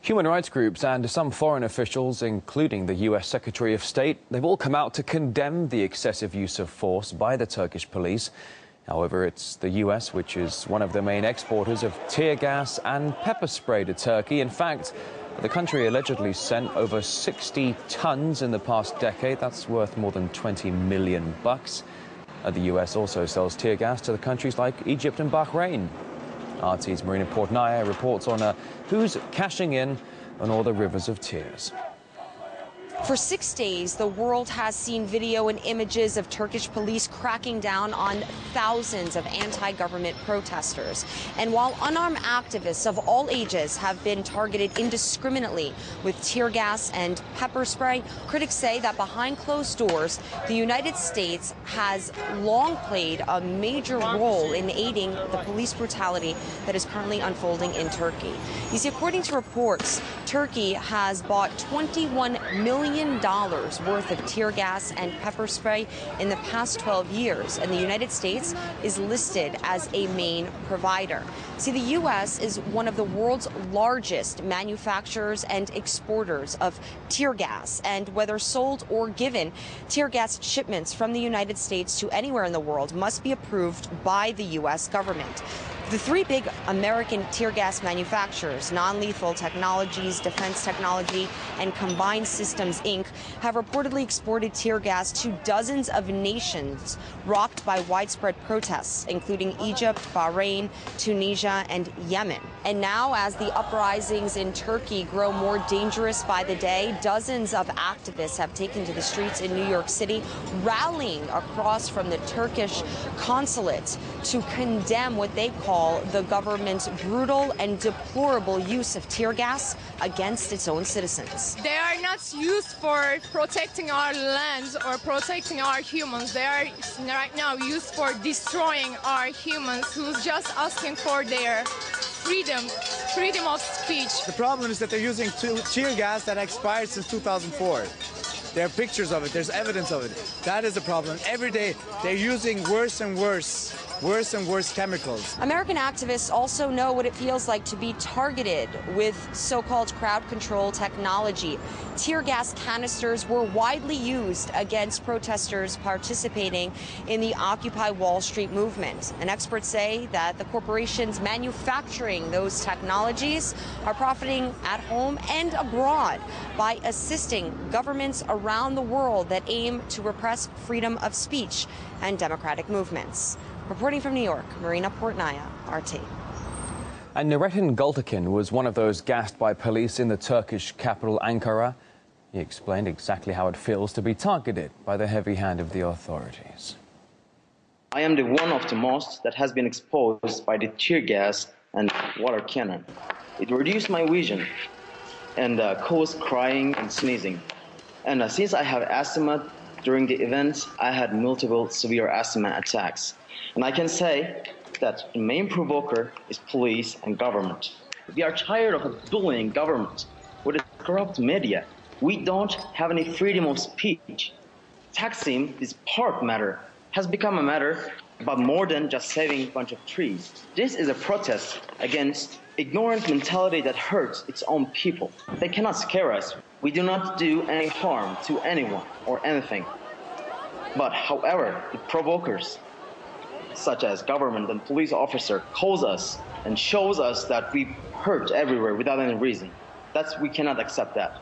Human rights groups and some foreign officials, including the US Secretary of State, they've all come out to condemn the excessive use of force by the Turkish police. However, it's the US which is one of the main exporters of tear gas and pepper spray to Turkey. In fact, the country allegedly sent over 60 tons in the past decade. That's worth more than $20 million. The US also sells tear gas to the countries like Egypt and Bahrain. RT's Marina Portnaya reports on who's cashing in on all the rivers of tears. For 6 days, the world has seen video and images of Turkish police cracking down on thousands of anti-government protesters. And while unarmed activists of all ages have been targeted indiscriminately with tear gas and pepper spray, critics say that behind closed doors, the United States has long played a major role in aiding the police brutality that is currently unfolding in Turkey. You see, according to reports, Turkey has bought $21 million worth of tear gas and pepper spray in the past 12 years, and the United States is listed as a main provider. See, the U.S. is one of the world's largest manufacturers and exporters of tear gas, and whether sold or given, tear gas shipments from the United States to anywhere in the world must be approved by the U.S. government. The three big American tear gas manufacturers, Non-Lethal Technologies, Defense Technology, and Combined Systems, Inc., have reportedly exported tear gas to dozens of nations rocked by widespread protests, including Egypt, Bahrain, Tunisia, and Yemen. And now, as the uprisings in Turkey grow more dangerous by the day, dozens of activists have taken to the streets in New York City, rallying across from the Turkish consulate to condemn what they call the government's brutal and deplorable use of tear gas against its own citizens. They are not used for protecting our lands or protecting our humans. They are right now used for destroying our humans who's just asking for their freedom of speech. The problem is that they're using tear gas that expired since 2004. There are pictures of it. There's evidence of it. That is the problem. Every day they're using worse and worse chemicals. American activists also know what it feels like to be targeted with so-called crowd control technology. Tear gas canisters were widely used against protesters participating in the Occupy Wall Street movement. And experts say that the corporations manufacturing those technologies are profiting at home and abroad by assisting governments around the world that aim to repress freedom of speech and democratic movements. Reporting from New York, Marina Portnaya, RT. And Nurettin Gültekin was one of those gassed by police in the Turkish capital, Ankara. He explained exactly how it feels to be targeted by the heavy hand of the authorities. I am the one of the most that has been exposed by the tear gas and water cannon. It reduced my vision and caused crying and sneezing. And since I have asthma, during the event, I had multiple severe asthma attacks. And I can say that the main provoker is police and government. We are tired of a bullying government with its corrupt media. We don't have any freedom of speech. Taksim, this park matter, has become a matter about more than just saving a bunch of trees. This is a protest against ignorant mentality that hurts its own people. They cannot scare us. We do not do any harm to anyone or anything. But however, the provokers, such as government and police officer, calls us and shows us that we hurt everywhere without any reason. We cannot accept that.